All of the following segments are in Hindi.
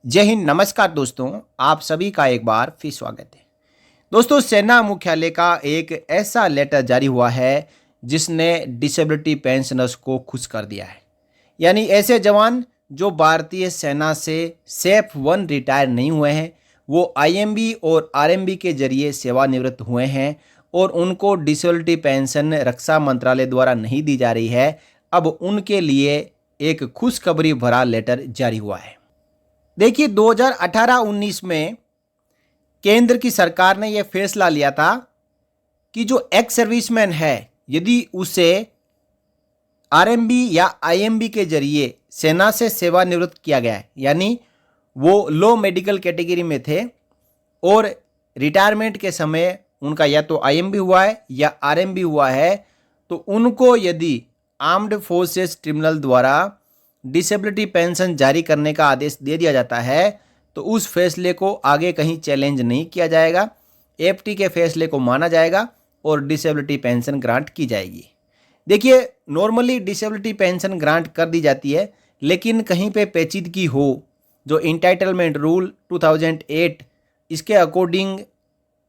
जय हिंद, नमस्कार दोस्तों। आप सभी का एक बार फिर स्वागत है। दोस्तों, सेना मुख्यालय का एक ऐसा लेटर जारी हुआ है जिसने डिसेबिलिटी पेंशनर्स को खुश कर दिया है। यानी ऐसे जवान जो भारतीय सेना से सेफ वन रिटायर नहीं हुए हैं, वो आईएमबी और आरएमबी के जरिए सेवानिवृत्त हुए हैं और उनको डिसेबिलिटी पेंशन रक्षा मंत्रालय द्वारा नहीं दी जा रही है। अब उनके लिए एक खुशखबरी भरा लेटर जारी हुआ है। देखिए, 2018-19 में केंद्र की सरकार ने यह फैसला लिया था कि जो एक्स सर्विसमैन है, यदि उसे आरएमबी या आईएमबी के जरिए सेना से सेवानिवृत्त किया गया है, यानी वो लो मेडिकल कैटेगरी में थे और रिटायरमेंट के समय उनका या तो आईएमबी हुआ है या आरएमबी हुआ है, तो उनको यदि आर्म्ड फोर्सेस ट्रिब्यूनल द्वारा डिसेबिलिटी पेंशन जारी करने का आदेश दे दिया जाता है तो उस फैसले को आगे कहीं चैलेंज नहीं किया जाएगा। एफटी के फैसले को माना जाएगा और डिसेबिलिटी पेंशन ग्रांट की जाएगी। देखिए, नॉर्मली डिसेबिलिटी पेंशन ग्रांट कर दी जाती है, लेकिन कहीं पे पेचीदगी हो, जो इंटाइटलमेंट रूल 2008 इसके अकॉर्डिंग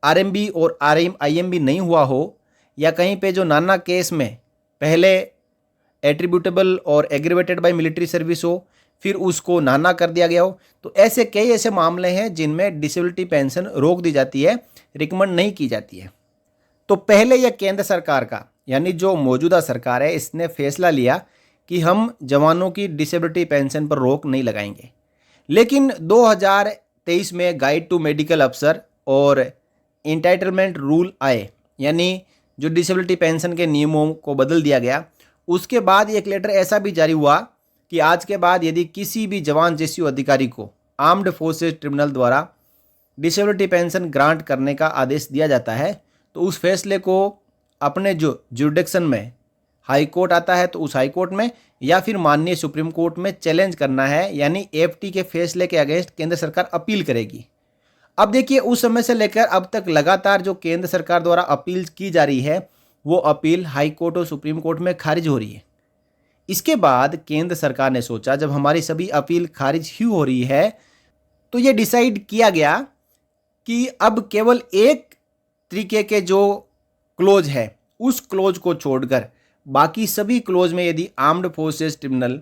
आरएमबी और आईएमबी नहीं हुआ हो, या कहीं पे जो नाना केस में पहले एट्रीब्यूटेबल और एग्रीवेटेड बाय मिलिट्री सर्विस हो, फिर उसको नाना कर दिया गया हो, तो ऐसे कई ऐसे मामले हैं जिनमें डिसेबिलिटी पेंशन रोक दी जाती है, रिकमेंड नहीं की जाती है। तो पहले यह केंद्र सरकार का, यानी जो मौजूदा सरकार है, इसने फैसला लिया कि हम जवानों की डिसेबिलिटी पेंशन पर रोक नहीं लगाएंगे। लेकिन 2023 में गाइड टू मेडिकल अफसर और इंटाइटलमेंट रूल आए, यानी जो डिसेबिलिटी पेंशन के नियमों को बदल दिया गया। उसके बाद एक लेटर ऐसा भी जारी हुआ कि आज के बाद यदि किसी भी जवान जेसीयू अधिकारी को आर्म्ड फोर्सेस ट्रिब्यूनल द्वारा डिसेबिलिटी पेंशन ग्रांट करने का आदेश दिया जाता है, तो उस फैसले को अपने जो जुरिडिक्शन में हाई कोर्ट आता है, तो उस हाई कोर्ट में या फिर माननीय सुप्रीम कोर्ट में चैलेंज करना है, यानी एफटी के फैसले के अगेंस्ट केंद्र सरकार अपील करेगी। अब देखिए, उस समय से लेकर अब तक लगातार जो केंद्र सरकार द्वारा अपील की जा रही है, वो अपील हाई कोर्ट और सुप्रीम कोर्ट में खारिज हो रही है। इसके बाद केंद्र सरकार ने सोचा, जब हमारी सभी अपील खारिज ही हो रही है, तो ये डिसाइड किया गया कि अब केवल एक तरीके के जो क्लोज है, उस क्लोज को छोड़कर बाकी सभी क्लोज में यदि armed forces tribunal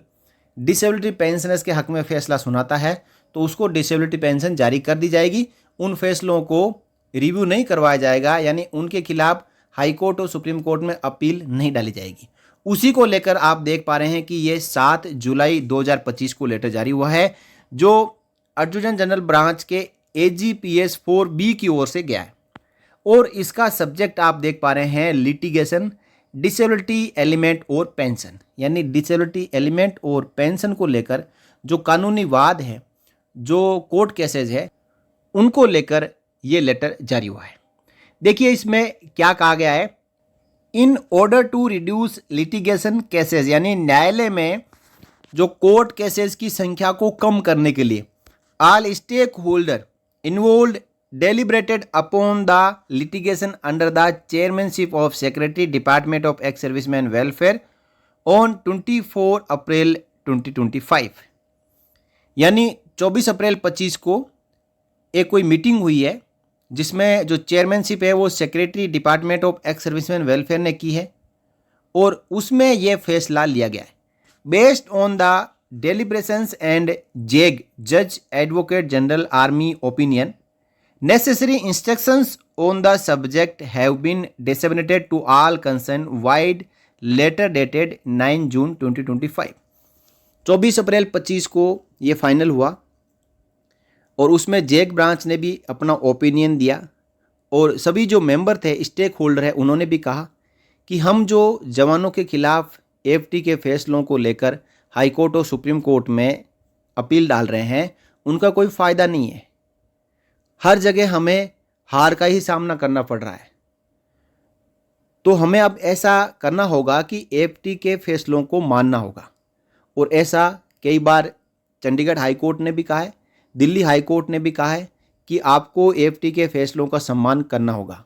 disability pensioners के हक में फैसला सुनाता है, तो उसको डिसेबिलिटी पेंशन जारी कर दी जाएगी। उन फैसलों को रिव्यू नहीं करवाया जाएगा, यानी उनके खिलाफ हाई कोर्ट और सुप्रीम कोर्ट में अपील नहीं डाली जाएगी। उसी को लेकर आप देख पा रहे हैं कि ये 7 जुलाई 2025 को लेटर जारी हुआ है, जो एडजुटेंट जनरल ब्रांच के AGPS 4B की ओर से गया है। और इसका सब्जेक्ट आप देख पा रहे हैं, लिटिगेशन, डिसेबिलिटी एलिमेंट और पेंशन, यानी डिसेबिलिटी एलिमेंट और पेंशन को लेकर जो कानूनी वाद है, जो कोर्ट केसेज है, उनको लेकर ये लेटर जारी हुआ है। देखिए, इसमें क्या कहा गया है। In order to reduce litigation cases, यानी न्यायालय में जो कोर्ट केसेस की संख्या को कम करने के लिए all stakeholder involved deliberated upon the litigation under the chairmanship of Secretary Department of Ex-Servicemen Welfare on 24 अप्रैल 2025, यानी 24 अप्रैल 25 को एक कोई मीटिंग हुई है जिसमें जो चेयरमैनशिप है वो secretary department of ex serviceman welfare ने की है, और उसमें यह फैसला लिया गया है based on the deliberations and JAG जज advocate general army opinion. Necessary instructions on the subject have been disseminated to all concerned wide letter dated 9 जून 2025। 24 अप्रैल 25 को ये फाइनल हुआ और उसमें जेक ब्रांच ने भी अपना ओपिनियन दिया, और सभी जो मेंबर थे, स्टेक होल्डर है, उन्होंने भी कहा कि हम जो जवानों के खिलाफ एफटी के फैसलों को लेकर हाई कोर्ट और सुप्रीम कोर्ट में अपील डाल रहे हैं, उनका कोई फ़ायदा नहीं है। हर जगह हमें हार का ही सामना करना पड़ रहा है। तो हमें अब ऐसा करना होगा कि एफटी के फैसलों को मानना होगा, और ऐसा कई बार चंडीगढ़ हाई कोर्ट ने भी कहा है, दिल्ली हाई कोर्ट ने भी कहा है कि आपको एफटी के फैसलों का सम्मान करना होगा।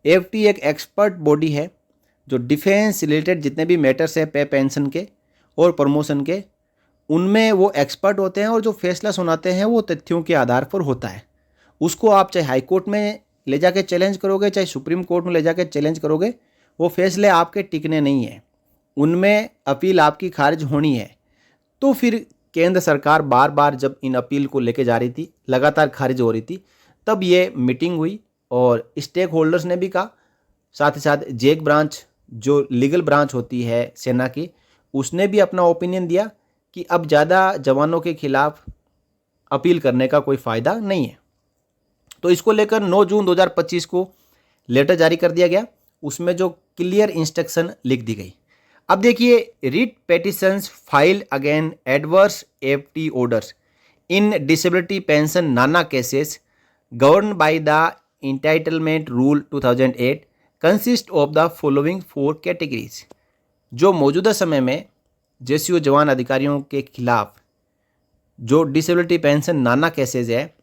एफटी एक एक्सपर्ट बॉडी है जो डिफेंस रिलेटेड जितने भी मैटर्स है, पे पेंशन के और प्रमोशन के, उनमें वो एक्सपर्ट होते हैं और जो फैसला सुनाते हैं वो तथ्यों के आधार पर होता है। उसको आप चाहे हाई कोर्ट में ले जाके चैलेंज करोगे, चाहे सुप्रीम कोर्ट में ले जाके चैलेंज करोगे, वो फैसले आपके टिकने नहीं हैं, उनमें अपील आपकी खारिज होनी है। तो फिर केंद्र सरकार बार बार जब इन अपील को लेके जा रही थी, लगातार खारिज हो रही थी, तब ये मीटिंग हुई और स्टेक होल्डर्स ने भी कहा, साथ ही साथ जेक ब्रांच जो लीगल ब्रांच होती है सेना की, उसने भी अपना ओपिनियन दिया कि अब ज़्यादा जवानों के खिलाफ अपील करने का कोई फ़ायदा नहीं है। तो इसको लेकर 9 जून 2025 को लेटर जारी कर दिया गया, उसमें जो क्लियर इंस्ट्रक्शन लिख दी गई। अब देखिए, writ petitions filed against adverse AFT orders in disability pension NANA cases govern by the entitlement rule 2008 consist of the following 4 categories. जो मौजूदा समय में जेसीओ जवान अधिकारियों के खिलाफ जो डिसेबिलिटी पेंशन नाना केसेज है,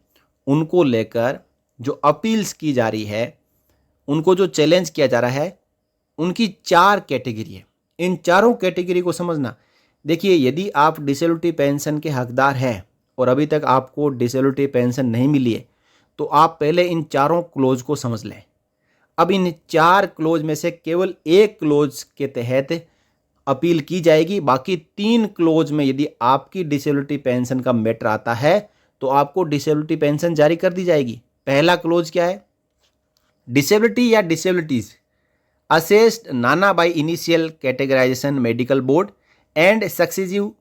उनको लेकर जो अपील्स की जा रही है, उनको जो चैलेंज किया जा रहा है, उनकी 4 कैटेगरी है। इन चारों कैटेगरी को समझना। देखिए, यदि आप डिसेबिलिटी पेंशन के हकदार हैं और अभी तक आपको डिसेबिलिटी पेंशन नहीं मिली है, तो आप पहले इन चारों क्लोज को समझ लें। अब इन 4 क्लोज में से केवल एक क्लोज के तहत अपील की जाएगी। बाकी 3 क्लोज में यदि आपकी डिसेबिलिटी पेंशन का मैटर आता है तो आपको डिसेबिलिटी पेंशन जारी कर दी जाएगी। पहला क्लोज क्या है? डिसेबिलिटी या disabilities assessed NANA by initial categorisation medical board and successive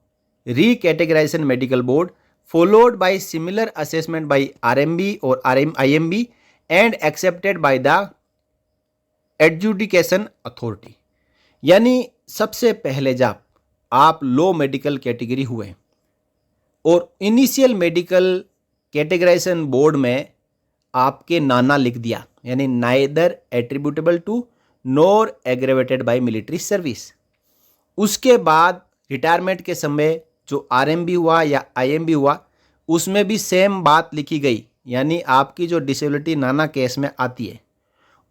recategorisation medical board followed by similar assessment by RMB or IMB and accepted by the adjudication authority. यानी सबसे पहले जब आप लो मेडिकल कैटेगरी हुए और इनिशियल मेडिकल कैटेगराइजेशन बोर्ड में आपके नाना लिख दिया, यानी neither attributable to nor aggravated by military service. उसके बाद रिटायरमेंट के समय जो आरएमबी हुआ या आईएमबी हुआ, उसमें भी सेम बात लिखी गई, यानी आपकी जो डिसेबिलिटी नाना केस में आती है।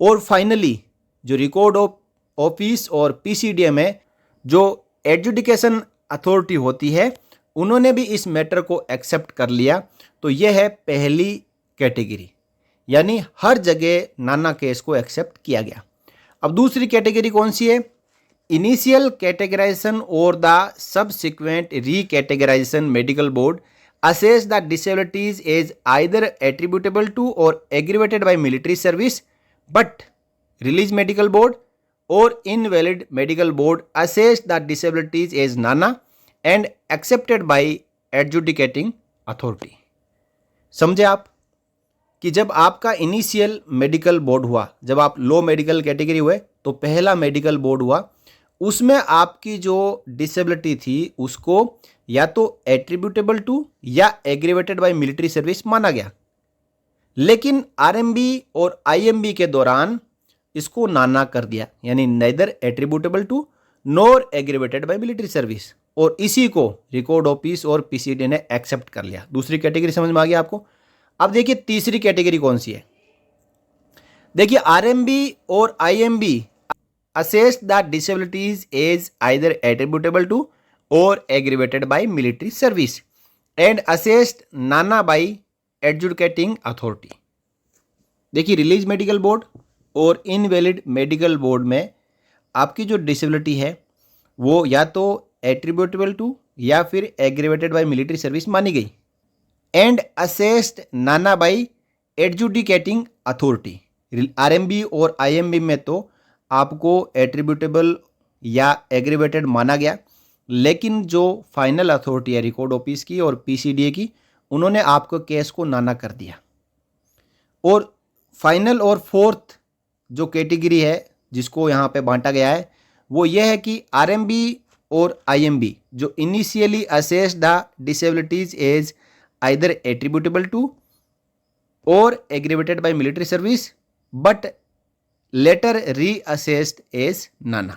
और फाइनली जो रिकॉर्ड ऑफ ऑफिस और पीसीडीए में जो एडजुडिकेशन अथॉरिटी होती है, उन्होंने भी इस मैटर को एक्सेप्ट कर लिया। तो यह है पहली कैटेगरी, यानी हर जगह नाना केस को एक्सेप्ट किया गया। अब दूसरी कैटेगरी कौन सी है? Initial categorisation or the subsequent recategorisation medical board assess the disabilities as either attributable to or aggravated by military service, but release medical board or invalid medical board assess the disabilities as nana and accepted by adjudicating authority। समझे आप कि जब आपका इनिशियल मेडिकल बोर्ड हुआ, जब आप लो मेडिकल कैटेगरी हुए, तो पहला मेडिकल बोर्ड हुआ, उसमें आपकी जो डिसेबिलिटी थी उसको या तो एट्रीब्यूटेबल टू या एग्रीवेटेड बाय मिलिट्री सर्विस माना गया। लेकिन आरएमबी और आईएमबी के दौरान इसको नाना कर दिया, यानी neither attributable to nor aggravated by military service, और इसी को रिकॉर्ड ऑफिस और पीसीडी ने एक्सेप्ट कर लिया। दूसरी कैटेगरी समझ में आ गया आपको। अब देखिए तीसरी कैटेगरी कौन सी है। देखिए RMB or IMB assessed the disabilities as either attributable to or aggravated by military service and assessed nana by adjudicating authority। देखिए रिलीज मेडिकल बोर्ड और इनवैलिड मेडिकल बोर्ड में आपकी जो डिसेबिलिटी है वो या तो एट्रीब्यूटेबल टू या फिर एग्रीवेटेड बाय मिलिट्री सर्विस मानी गई, and assessed NANA bye adjudicating authority. RMB or IMB में तो आपको एट्रीब्यूटेबल या एग्रीवेटेड माना गया, लेकिन जो फाइनल अथॉरिटी है रिकॉर्ड ऑफिस की और पीसीडीए की, उन्होंने आपको केस को नाना कर दिया। और फाइनल और फोर्थ जो कैटेगरी है जिसको यहाँ पे बांटा गया है वो ये है कि आरएमबी और आईएमबी जो initially assess the disabilities as either attributable to or aggravated by military service but later reassessed as NANA.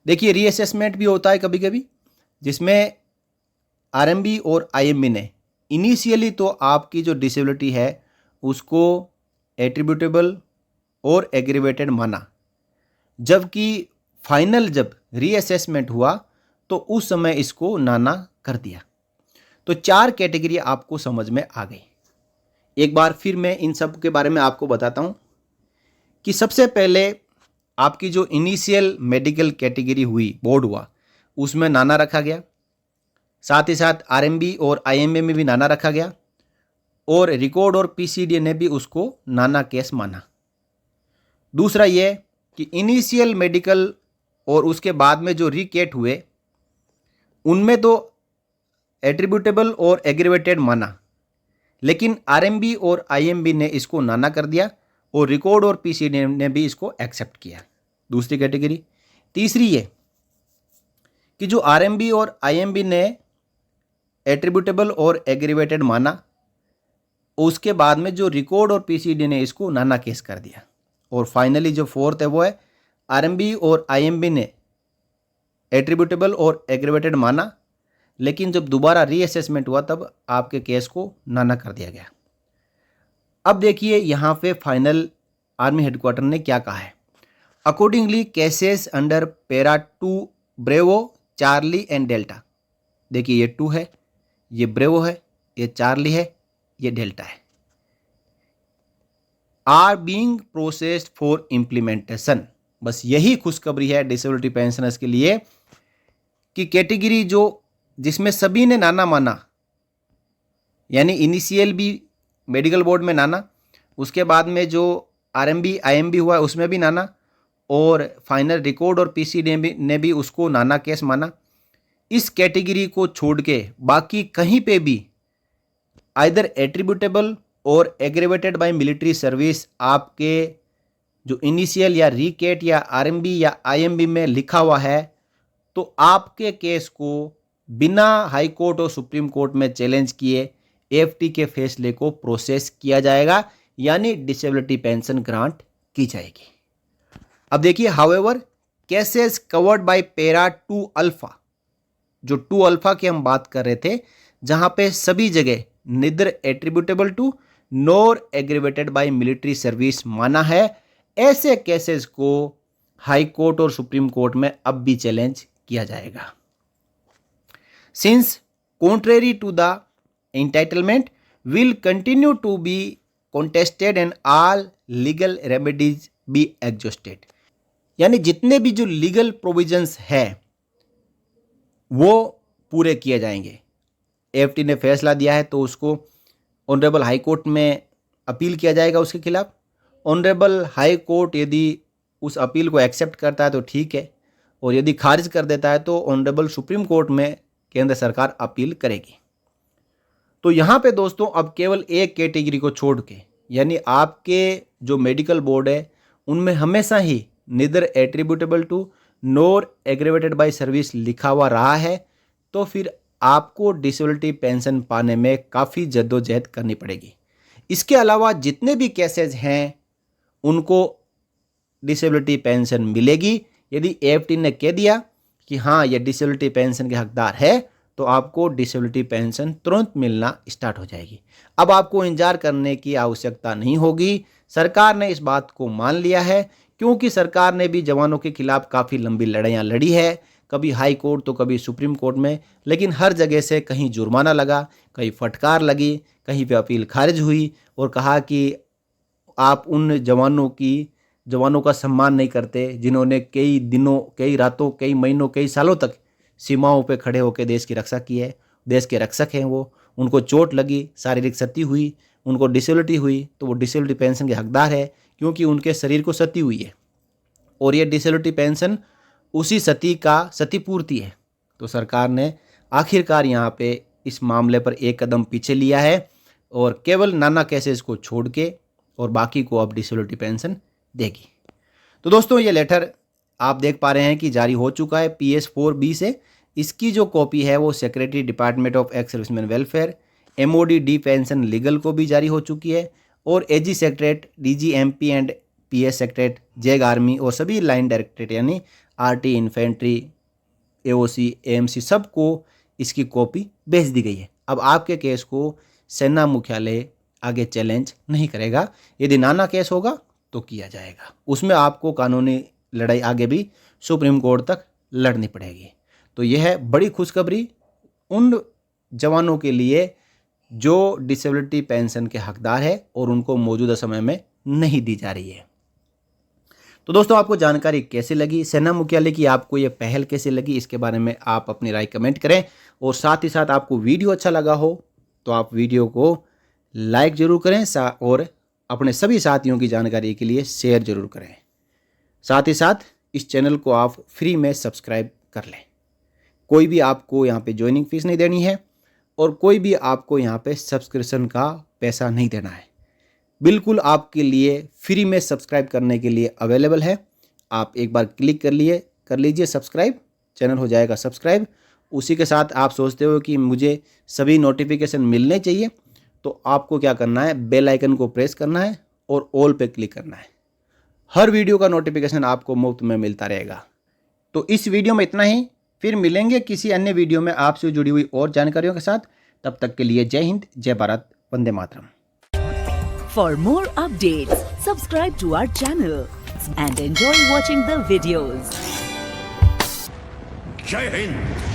देखिए रीअसेसमेंट भी होता है कभी कभी, जिसमें आरएमबी और आईएमबी ने इनिशियली तो आपकी जो डिसेबिलिटी है उसको एट्रीब्यूटेबल और एग्रीवेटेड माना, जबकि फाइनल जब रीअसेसमेंट हुआ तो उस समय इसको नाना कर दिया। तो 4 कैटेगरी आपको समझ में आ गई। एक बार फिर मैं इन सब के बारे में आपको बताता हूं कि सबसे पहले आपकी जो इनिशियल मेडिकल कैटेगरी हुई, बोर्ड हुआ, उसमें नाना रखा गया। साथ ही साथ आरएमबी और आईएमबी में भी नाना रखा गया और रिकॉर्ड और पीसीडी ने भी उसको नाना केस माना। दूसरा ये कि इनिशियल मेडिकल और उसके बाद में जो रिकेट हुए उनमें तो एट्रीब्यूटेबल और एग्रीवेटेड माना, लेकिन आरएमबी और आईएमबी ने इसको नाना कर दिया और रिकॉर्ड और पीसीडी ने भी इसको एक्सेप्ट किया। दूसरी कैटेगरी। तीसरी ये कि जो आरएमबी और आईएमबी ने एट्रीब्यूटेबल और एग्रीवेटेड माना, उसके बाद में जो रिकॉर्ड और पीसीडी ने इसको नाना केस कर दिया। और फाइनली जो फोर्थ है वो है आरएमबी और आईएमबी ने एट्रीब्यूटेबल और एग्रीवेटेड माना, लेकिन जब दोबारा रीअसेसमेंट हुआ तब आपके केस को नाना कर दिया गया। अब देखिए यहाँ पे फाइनल आर्मी हेडक्वार्टर ने क्या कहा है। Accordingly cases under para 2 bravo, Charlie and delta. देखिए ये 2 है, ये ब्रेवो है, ये चार्ली है, ये डेल्टा है, are being processed for implementation. बस यही खुशखबरी है डिसेबिलिटी पेंशनर्स के लिए कि कैटेगरी जो जिसमें सभी ने नाना माना, यानी इनिशियल भी मेडिकल बोर्ड में नाना, उसके बाद में जो आरएमबी आईएमबी हुआ उसमें भी नाना, और फाइनल रिकॉर्ड और पीसीडी ने भी उसको नाना केस माना। इस कैटेगरी को छोड़ के बाकी कहीं पे भी आइदर एट्रीब्यूटेबल और एग्रीवेटेड बाय मिलिट्री सर्विस आपके जो इनिशियल या रिकेट या आरएमबी या आईएमबी में लिखा हुआ है, तो आपके केस को बिना हाई कोर्ट और सुप्रीम कोर्ट में चैलेंज किए एएफटी के फैसले को प्रोसेस किया जाएगा, यानी डिसेबिलिटी पेंशन ग्रांट की जाएगी। अब देखिए, however cases covered by para 2 alpha, जो 2 अल्फा की हम बात कर रहे थे, जहां पे सभी जगह neither attributable to nor aggravated by military service माना है, ऐसे केसेस को हाई कोर्ट और सुप्रीम कोर्ट में अब भी चैलेंज किया जाएगा। Since contrary to the entitlement will continue to be contested and all legal remedies be exhausted, यानी जितने भी जो लीगल प्रोविजंस है वो पूरे किए जाएंगे। एएफटी ने फैसला दिया है तो उसको ऑनरेबल हाई कोर्ट में अपील किया जाएगा उसके खिलाफ। ऑनरेबल हाई कोर्ट यदि उस अपील को एक्सेप्ट करता है तो ठीक है, और यदि खारिज कर देता है तो ऑनरेबल सुप्रीम कोर्ट में केंद्र सरकार अपील करेगी। तो यहाँ पे दोस्तों अब केवल एक कैटेगरी को छोड़ के, यानी आपके जो मेडिकल बोर्ड है उनमें हमेशा ही neither attributable to nor aggravated by service लिखा हुआ रहा है, तो फिर आपको डिसेबिलिटी पेंशन पाने में काफ़ी जद्दोजहद करनी पड़ेगी। इसके अलावा जितने भी केसेस हैं उनको डिसेबिलिटी पेंशन मिलेगी। यदि एएफटी ने कह दिया कि हाँ ये डिसेबिलिटी पेंशन के हकदार है, तो आपको डिसेबिलिटी पेंशन तुरंत मिलना स्टार्ट हो जाएगी। अब आपको इंतजार करने की आवश्यकता नहीं होगी। सरकार ने इस बात को मान लिया है, क्योंकि सरकार ने भी जवानों के खिलाफ काफ़ी लंबी लड़ाइयाँ लड़ी है, कभी हाई कोर्ट तो कभी सुप्रीम कोर्ट में, लेकिन हर जगह से कहीं जुर्माना लगा, कहीं फटकार लगी, कहीं पे अपील खारिज हुई और कहा कि आप उन जवानों का सम्मान नहीं करते जिन्होंने कई दिनों, कई रातों, कई महीनों, कई सालों तक सीमाओं पे खड़े होकर देश की रक्षा की है। देश के रक्षक हैं वो, उनको चोट लगी, शारीरिक क्षति हुई, उनको डिसेबिलिटी हुई, तो वो डिसेबिलिटी पेंशन के हकदार है, क्योंकि उनके शरीर को क्षति हुई है और ये डिसेबिलिटी पेंशन उसी क्षतिपूर्ति है। तो सरकार ने आखिरकार यहाँ पे इस मामले पर एक कदम पीछे लिया है और केवल नाना केसेस को छोड़ के और बाकी को अब डिसेबिलिटी पेंशन देगी। तो दोस्तों ये लेटर आप देख पा रहे हैं कि जारी हो चुका है PS4B से। इसकी जो कॉपी है वो secretary department of ex serviceman welfare, MOD D pension legal को भी जारी हो चुकी है, और AG secretariat, DGMP and PS secretariat, JAG army और सभी लाइन डायरेक्टरेट यानी RT, इन्फेंट्री, AOC, AMC सबको इसकी कॉपी भेज दी गई है। अब आपके केस को सेना मुख्यालय आगे चैलेंज नहीं करेगा। यदि नाना केस होगा तो किया जाएगा, उसमें आपको कानूनी लड़ाई आगे भी सुप्रीम कोर्ट तक लड़नी पड़ेगी। तो यह है बड़ी खुशखबरी उन जवानों के लिए जो डिसेबिलिटी पेंशन के हकदार है और उनको मौजूदा समय में नहीं दी जा रही है। तो दोस्तों, आपको जानकारी कैसी लगी, सेना मुख्यालय की आपको ये पहल कैसी लगी, इसके बारे में आप अपनी राय कमेंट करें। और साथ ही साथ आपको वीडियो अच्छा लगा हो तो आप वीडियो को लाइक जरूर करें और अपने सभी साथियों की जानकारी के लिए शेयर जरूर करें। साथ ही साथ इस चैनल को आप फ्री में सब्सक्राइब कर लें। कोई भी आपको यहाँ पे ज्वाइनिंग फीस नहीं देनी है और कोई भी आपको यहाँ पे सब्सक्रिप्शन का पैसा नहीं देना है। बिल्कुल आपके लिए फ्री में सब्सक्राइब करने के लिए अवेलेबल है। आप एक बार क्लिक कर लीजिए सब्सक्राइब, चैनल हो जाएगा सब्सक्राइब। उसी के साथ आप सोचते हो कि मुझे सभी नोटिफिकेशन मिलने चाहिए, तो आपको क्या करना है, बेल आइकन को प्रेस करना है और ऑल पे क्लिक करना है। हर वीडियो का नोटिफिकेशन आपको मुफ्त में मिलता रहेगा। तो इस वीडियो में इतना ही, फिर मिलेंगे किसी अन्य वीडियो में आपसे जुड़ी हुई और जानकारियों के साथ। तब तक के लिए जय हिंद, जय Bharat, Vande Mataram. For more updates, subscribe to our channel and enjoy watching the videos. जय हिंद।